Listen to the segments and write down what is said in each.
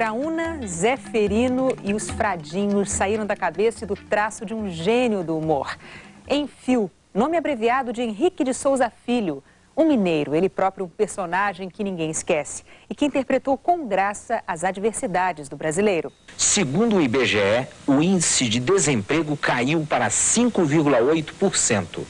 Graúna, Zeferino e os Fradinhos saíram da cabeça e do traço de um gênio do humor. Enfio, nome abreviado de Henrique de Souza Filho, um mineiro, ele próprio um personagem que ninguém esquece e que interpretou com graça as adversidades do brasileiro. Segundo o IBGE, o índice de desemprego caiu para 5,8%.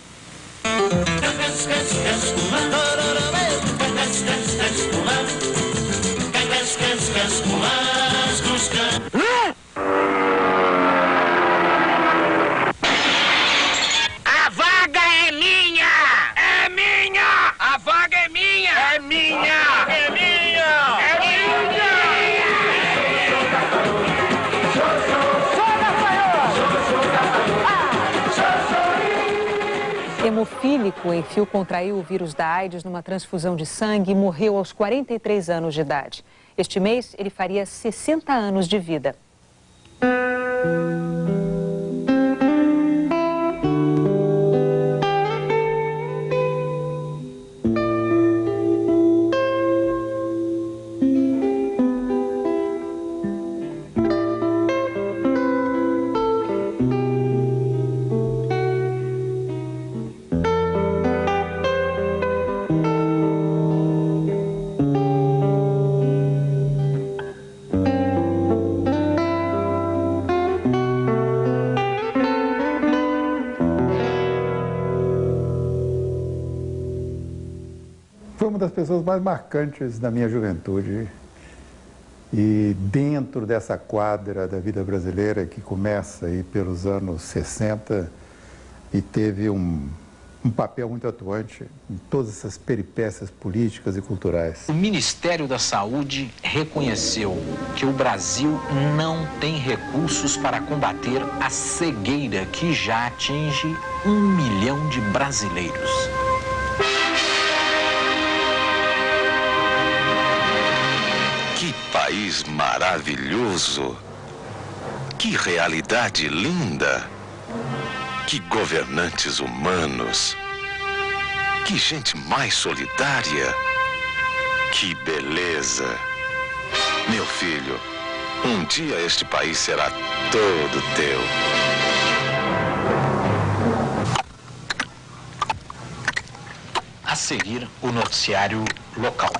A vaga é minha! É minha! A vaga é minha! É minha! É minha! É minha! Hemofílico, Enfio contraiu o vírus da AIDS numa transfusão de sangue e morreu aos 43 anos de idade. Este mês, ele faria 60 anos de vida. Foi uma das pessoas mais marcantes da minha juventude. E dentro dessa quadra da vida brasileira que começa aí pelos anos 60 e teve um papel muito atuante em todas essas peripécias políticas e culturais. O Ministério da Saúde reconheceu que o Brasil não tem recursos para combater a cegueira que já atinge 1 milhão de brasileiros. Que país maravilhoso! Que realidade linda! Que governantes humanos! Que gente mais solidária! Que beleza! Meu filho, um dia este país será todo teu. A seguir, o noticiário local.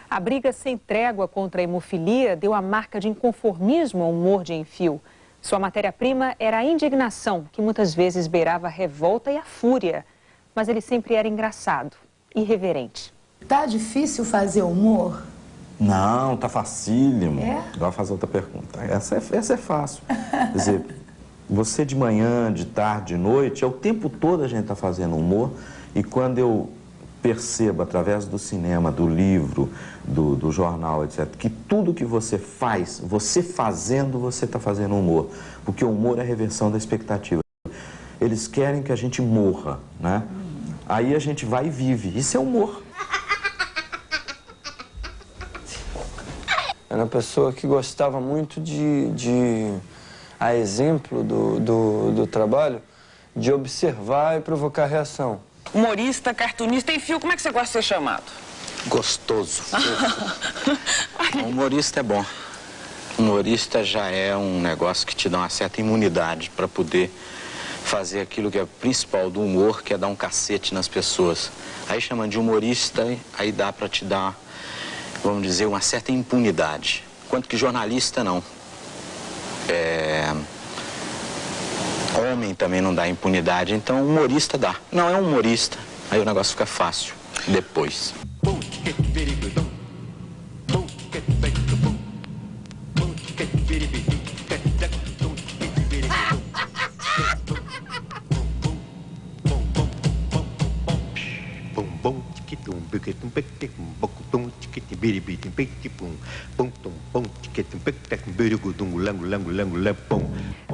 A briga sem trégua contra a hemofilia deu a marca de inconformismo ao humor de Enfio. Sua matéria-prima era a indignação, que muitas vezes beirava a revolta e a fúria. Mas ele sempre era engraçado, irreverente. Tá difícil fazer humor? Não, tá facílimo. É? Agora fazer outra pergunta. Essa é fácil. Quer dizer, você de manhã, de tarde, de noite, o tempo todo a gente tá fazendo humor. E quando eu percebo, através do cinema, do livro, do jornal, etc., que tudo que você faz, você fazendo, você está fazendo humor. Porque o humor é a reversão da expectativa. Eles querem que a gente morra, né? Aí a gente vai e vive. Isso é humor. Era uma pessoa que gostava muito a exemplo do trabalho, de observar e provocar reação. Humorista, cartunista, Enfio, como é que você gosta de ser chamado? Gostoso. Humorista é bom. Humorista já é um negócio que te dá uma certa imunidade para poder fazer aquilo que é principal do humor, que é dar um cacete nas pessoas. Aí chamando de humorista, aí dá para te dar, vamos dizer, uma certa impunidade. Enquanto que jornalista, não. Homem também não dá impunidade, então humorista dá. Não é um humorista, aí o negócio fica fácil depois.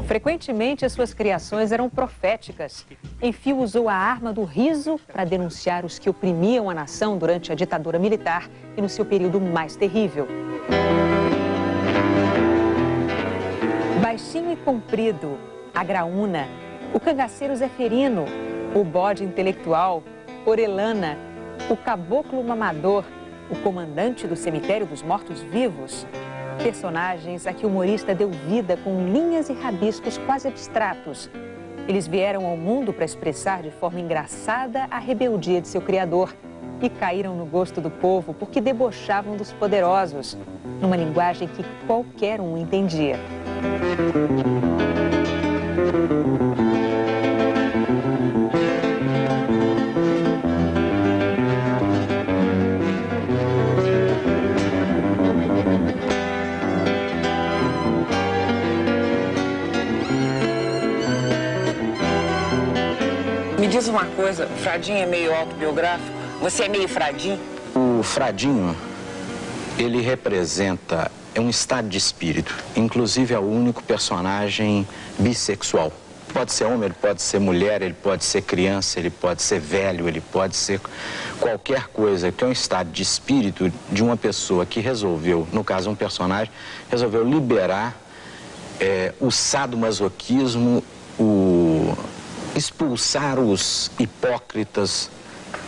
Frequentemente, as suas criações eram proféticas. Enfio usou a arma do riso para denunciar os que oprimiam a nação durante a ditadura militar e no seu período mais terrível. Baixinho e comprido, a graúna, o cangaceiro Zeferino, o bode intelectual, Orelana, o caboclo mamador, o comandante do cemitério dos mortos-vivos. Personagens a que o humorista deu vida com linhas e rabiscos quase abstratos. Eles vieram ao mundo para expressar de forma engraçada a rebeldia de seu criador e caíram no gosto do povo porque debochavam dos poderosos, numa linguagem que qualquer um entendia. Me diz uma coisa, o Fradinho é meio autobiográfico? Você é meio Fradinho? O Fradinho, ele representa um estado de espírito. Inclusive é o único personagem bissexual. Pode ser homem, ele pode ser mulher, ele pode ser criança, ele pode ser velho, ele pode ser qualquer coisa, que é um estado de espírito de uma pessoa que resolveu, no caso um personagem, resolveu liberar o sadomasoquismo, expulsar os hipócritas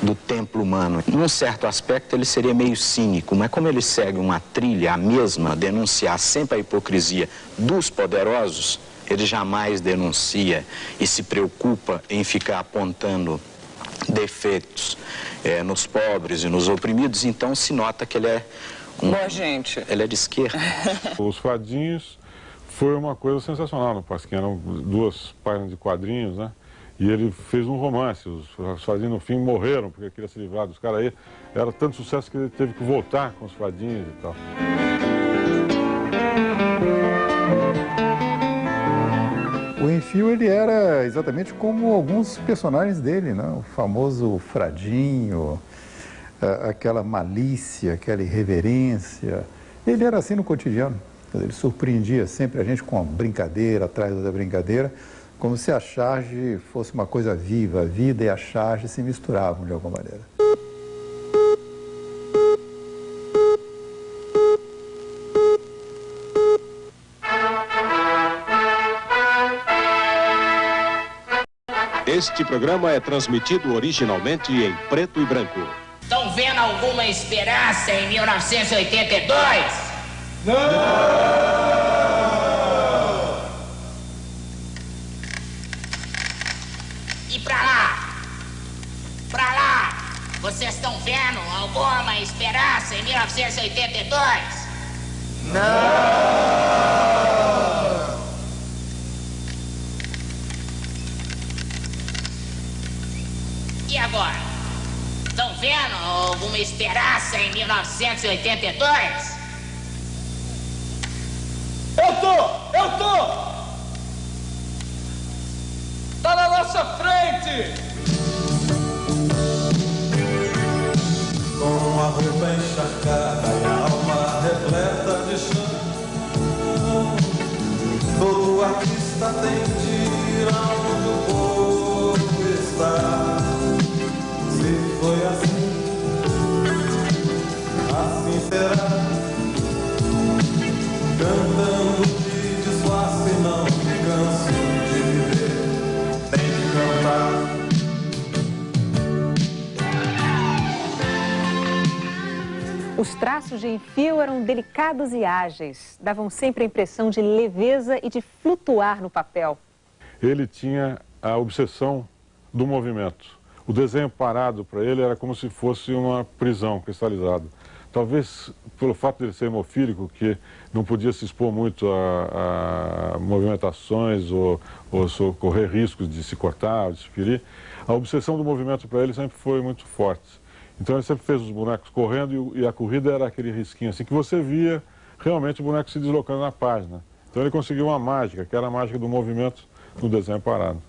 do templo humano. Num certo aspecto ele seria meio cínico, mas como ele segue uma trilha, a mesma, denunciar sempre a hipocrisia dos poderosos, ele jamais denuncia e se preocupa em ficar apontando defeitos nos pobres e nos oprimidos, então se nota que ele é boa gente. Ele é de esquerda. Os Fradinhos foi uma coisa sensacional no Pasquim, eram duas páginas de quadrinhos, né? E ele fez um romance, os Fradinhos no fim morreram porque queria se livrar dos caras aí. Era tanto sucesso que ele teve que voltar com os Fradinhos e tal. O Enfio, ele era exatamente como alguns personagens dele, né? O famoso Fradinho, aquela malícia, aquela irreverência. Ele era assim no cotidiano. Ele surpreendia sempre a gente com uma brincadeira atrás da brincadeira, como se a charge fosse uma coisa viva, a vida e a charge se misturavam de alguma maneira. Este programa é transmitido originalmente em preto e branco. Estão vendo alguma esperança em 1982? Não! E pra lá? Pra lá? Vocês estão vendo alguma esperança em 1982? Não! E agora? Estão vendo alguma esperança em 1982? Eu tô! Tá na nossa frente! Com a roupa encharcada e a alma repleta de chão, todo artista tem de ir aonde o povo está. Se foi assim, assim será. Cantando de disfarce, não me canso de viver, nem de cantar. Os traços de Enfio eram delicados e ágeis, davam sempre a impressão de leveza e de flutuar no papel. Ele tinha a obsessão do movimento. O desenho parado para ele era como se fosse uma prisão cristalizada. Talvez pelo fato de ele ser hemofílico, que não podia se expor muito a movimentações ou correr riscos de se cortar, de se ferir, a obsessão do movimento para ele sempre foi muito forte. Então ele sempre fez os bonecos correndo e a corrida era aquele risquinho assim que você via realmente o boneco se deslocando na página. Então ele conseguiu uma mágica, que era a mágica do movimento no desenho parado.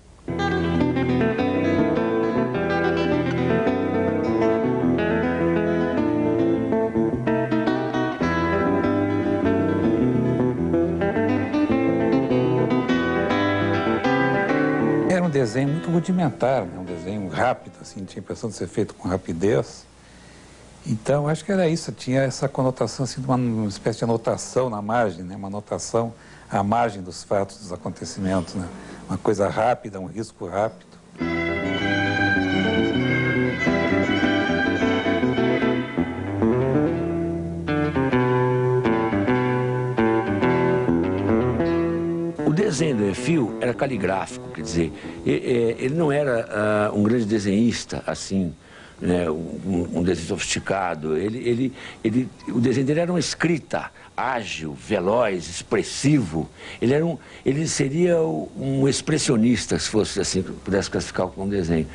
Era um desenho muito rudimentar, né? Um desenho rápido, assim, tinha a impressão de ser feito com rapidez. Então, acho que era isso, tinha essa conotação assim, de uma espécie de anotação na margem, né? Uma anotação à margem dos fatos, dos acontecimentos, né? Uma coisa rápida, um risco rápido. Phil era caligráfico, quer dizer, ele não era um grande desenhista, assim, né, um desenho sofisticado. O desenho dele era uma escrita ágil, veloz, expressivo. Ele seria um expressionista, se fosse assim, pudesse classificar como um desenho.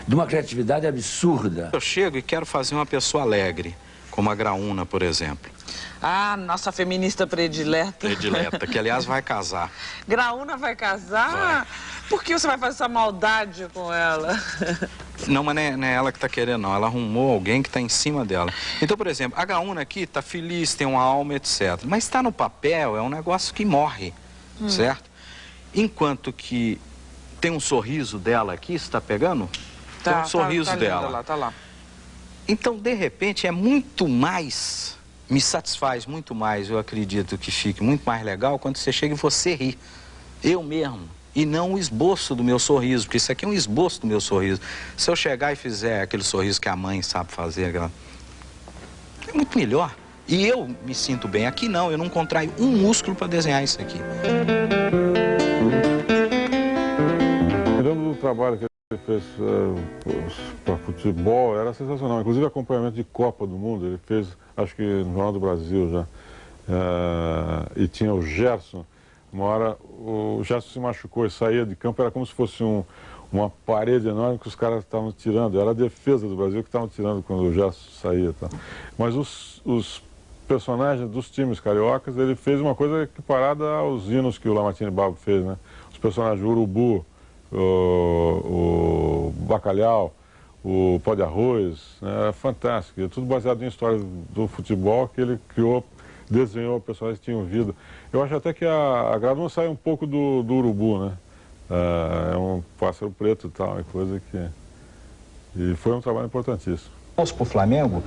De uma criatividade absurda. Eu chego e quero fazer uma pessoa alegre, como a Graúna, por exemplo. Ah, nossa feminista predileta. Predileta, que aliás vai casar. Graúna vai casar? Vai. Por que você vai fazer essa maldade com ela? Não, mas não é ela que tá querendo, não. Ela arrumou alguém que tá em cima dela. Então, por exemplo, a Graúna aqui tá feliz, tem uma alma, etc. Mas tá no papel, é um negócio que morre, certo? Enquanto que tem um sorriso dela aqui, você tá pegando? Tem um sorriso dela. Lá, tá lá. Então, de repente, é muito mais... Me satisfaz muito mais, eu acredito que fique muito mais legal quando você chega e você ri. Eu mesmo. E não o esboço do meu sorriso, porque isso aqui é um esboço do meu sorriso. Se eu chegar e fizer aquele sorriso que a mãe sabe fazer, é muito melhor. E eu me sinto bem. Aqui não, eu não contraio um músculo para desenhar isso aqui. Me lembro do trabalho que ele fez para futebol, era sensacional. Inclusive acompanhamento de Copa do Mundo, ele fez, acho que no Jornal do Brasil já. E tinha o Gerson. Uma hora o Gerson se machucou e saía de campo, era como se fosse uma parede enorme que os caras estavam tirando. Era a defesa do Brasil que estavam tirando quando o Gerson saía. Tá? Mas os personagens dos times cariocas, ele fez uma coisa equiparada aos hinos que o Lamartine Babo fez, né? Os personagens, o Urubu, o Bacalhau, o Pó de Arroz, né? Era fantástico. É tudo baseado em histórias do futebol que ele criou, desenhou personagens que tinham vida. Eu acho até que a Graúna sai um pouco do urubu, né? É um pássaro preto e tal, é coisa que... E foi um trabalho importantíssimo. Torço pro Flamengo,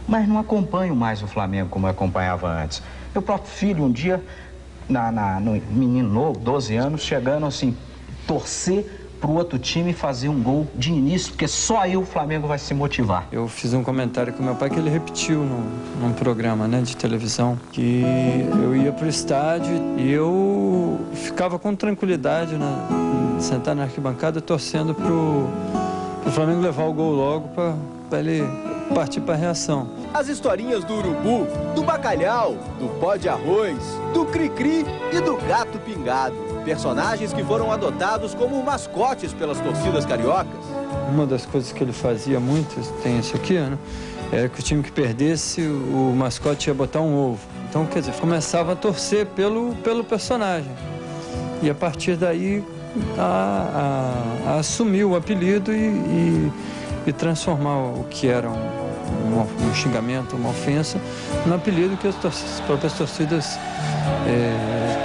mas não acompanho mais o Flamengo como eu acompanhava antes. Meu próprio filho, um dia, no menino novo, 12 anos, chegando assim, torcer pro outro time fazer um gol de início, porque só aí o Flamengo vai se motivar. Eu fiz um comentário com meu pai que ele repetiu num programa, né, de televisão, que eu ia pro estádio e eu ficava com tranquilidade, sentado na arquibancada, torcendo pro Flamengo levar o gol logo para ele partir para a reação. As historinhas do urubu, do bacalhau, do pó de arroz, do cri-cri e do gato pingado. Personagens que foram adotados como mascotes pelas torcidas cariocas. Uma das coisas que ele fazia muito, tem isso aqui, né? Era que o time que perdesse, o mascote ia botar um ovo. Então, quer dizer, começava a torcer pelo personagem. E a partir daí, a assumir o apelido e transformar o que era um xingamento, uma ofensa, no apelido que as próprias torcidas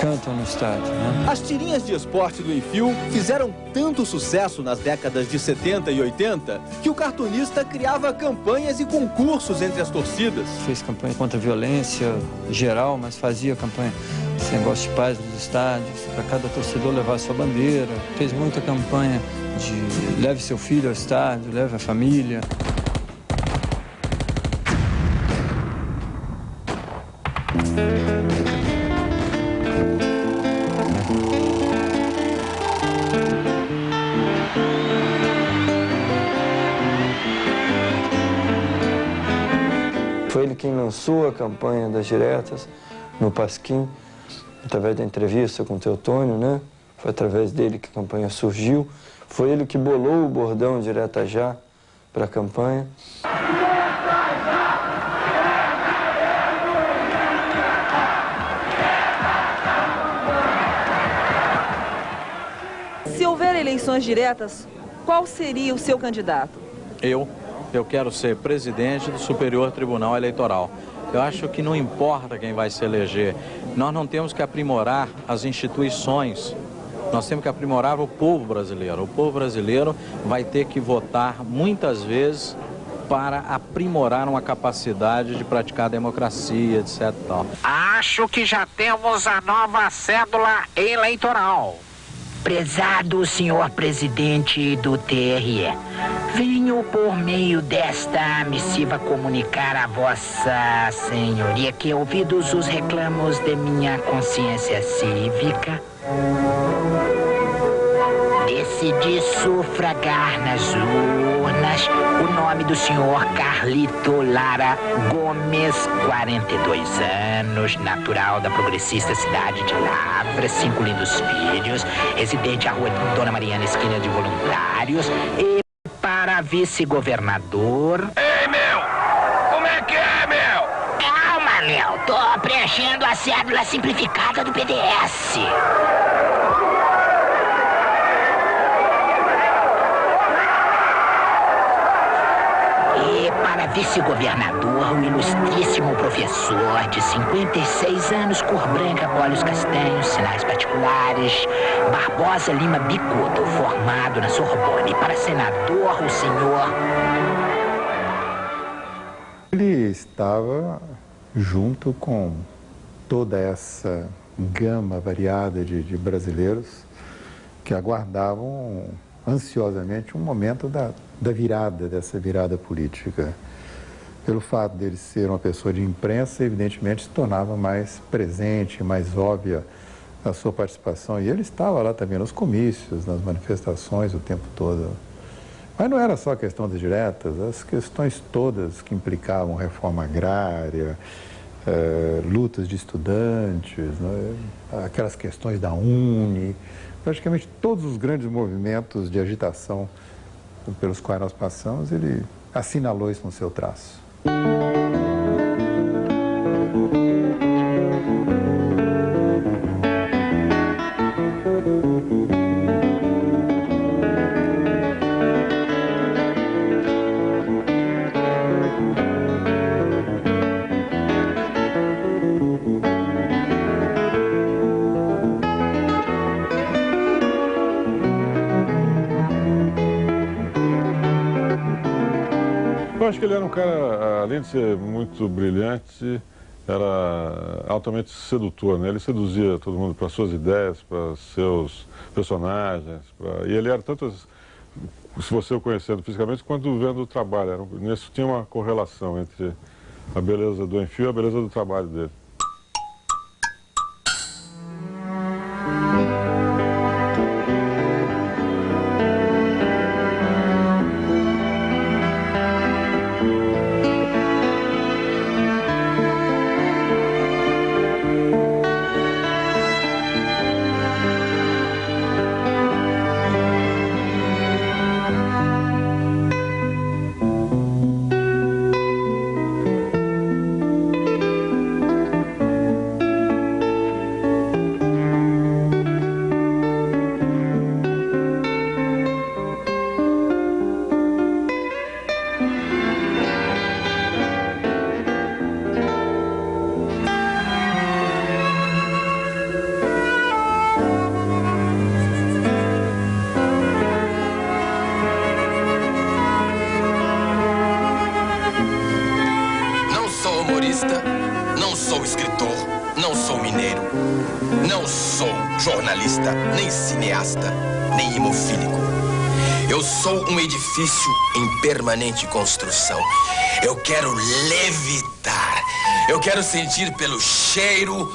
cantam no estádio, né? As tirinhas de esporte do Enfio fizeram tanto sucesso nas décadas de 70 e 80 que o cartunista criava campanhas e concursos entre as torcidas. Fez campanha contra a violência geral, mas fazia campanha sem negócio de paz nos estádios, para cada torcedor levar a sua bandeira. Fez muita campanha de leve seu filho ao estádio, leve a família. Foi ele quem lançou a campanha das diretas no Pasquim, através da entrevista com o Teotônio, né? Foi através dele que a campanha surgiu. Foi ele que bolou o bordão Direta Já para a campanha. Se houver eleições diretas, qual seria o seu candidato? Eu quero ser presidente do Superior Tribunal Eleitoral. Eu acho que não importa quem vai se eleger, nós não temos que aprimorar as instituições, nós temos que aprimorar o povo brasileiro. O povo brasileiro vai ter que votar muitas vezes para aprimorar uma capacidade de praticar a democracia, etc. Acho que já temos a nova cédula eleitoral. Prezado senhor presidente do TRE, venho por meio desta missiva comunicar a vossa senhoria que, ouvidos os reclamos de minha consciência cívica, decidi sufragar nas urnas o nome do senhor Carlito Lara Gomes, 42 anos, natural da progressista cidade de Lavras, 5 lindos filhos, residente à rua Dona Mariana, esquina de Voluntários, e para vice-governador... Ei, meu! Como é que é, meu? Calma, Léo, tô preenchendo a cédula simplificada do PDS. E para vice-governador, o ilustríssimo professor de 56 anos, cor branca, olhos castanhos, sinais particulares, Barbosa Lima Bicudo, formado na Sorbonne. Para senador, o senhor... Ele estava junto com toda essa gama variada de brasileiros que aguardavam ansiosamente um momento da virada, dessa virada política. Pelo fato dele ser uma pessoa de imprensa, evidentemente se tornava mais presente, mais óbvia a sua participação. E ele estava lá também nos comícios, nas manifestações o tempo todo. Mas não era só a questão das diretas, as questões todas que implicavam reforma agrária, lutas de estudantes, né? Aquelas questões da UNE, praticamente todos os grandes movimentos de agitação pelos quais nós passamos, ele assinalou isso no seu traço. Eu acho que ele era um cara, além de ser muito brilhante, era altamente sedutor, né? Ele seduzia todo mundo para suas ideias, para seus personagens, e ele era tanto, se você o conhecendo fisicamente, quanto vendo o trabalho. Nisso tinha uma correlação entre a beleza do Enfio e a beleza do trabalho dele. Não sou escritor, não sou mineiro, não sou jornalista, nem cineasta, nem hemofílico. Eu sou um edifício em permanente construção. Eu quero levitar. Eu quero sentir pelo cheiro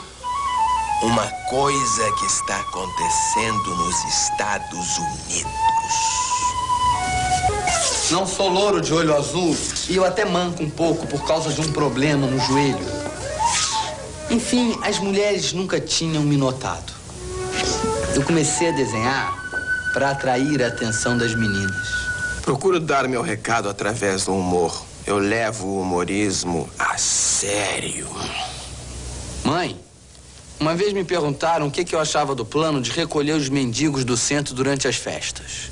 uma coisa que está acontecendo nos Estados Unidos. Não sou louro de olho azul e eu até manco um pouco por causa de um problema no joelho. Enfim, as mulheres nunca tinham me notado. Eu comecei a desenhar para atrair a atenção das meninas. Procuro dar meu recado através do humor. Eu levo o humorismo a sério. Mãe, uma vez me perguntaram o que eu achava do plano de recolher os mendigos do centro durante as festas.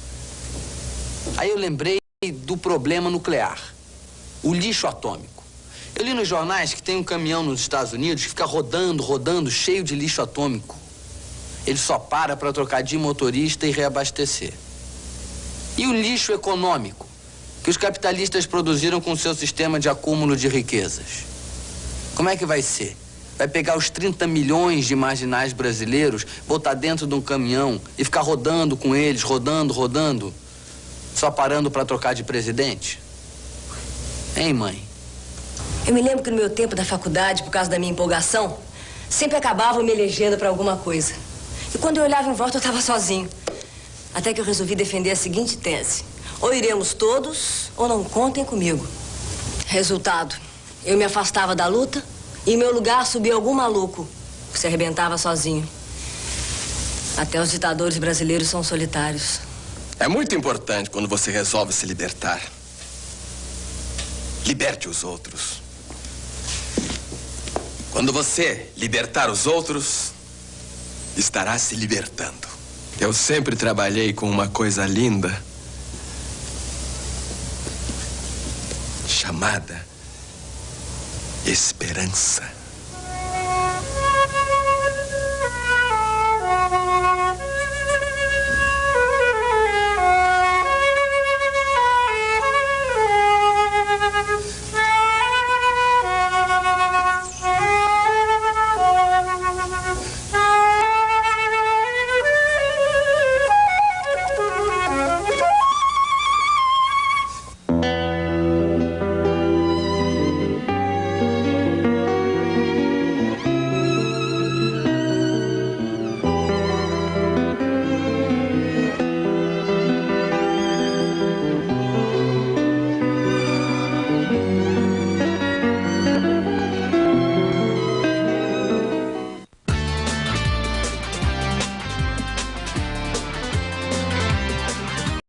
Aí eu lembrei do problema nuclear, o lixo atômico. Eu li nos jornais que tem um caminhão nos Estados Unidos que fica rodando, cheio de lixo atômico. Ele só para trocar de motorista e reabastecer. E o lixo econômico, que os capitalistas produziram com seu sistema de acúmulo de riquezas. Como é que vai ser? Vai pegar os 30 milhões de marginais brasileiros, botar dentro de um caminhão e ficar rodando com eles, rodando, só parando para trocar de presidente? Hein, mãe? Eu me lembro que no meu tempo da faculdade, por causa da minha empolgação, sempre acabavam me elegendo para alguma coisa. E quando eu olhava em volta, eu estava sozinho. Até que eu resolvi defender a seguinte tese: ou iremos todos, ou não contem comigo. Resultado, eu me afastava da luta e em meu lugar subia algum maluco que se arrebentava sozinho. Até os ditadores brasileiros são solitários. É muito importante quando você resolve se libertar. Liberte os outros. Quando você libertar os outros, estará se libertando. Eu sempre trabalhei com uma coisa linda chamada esperança.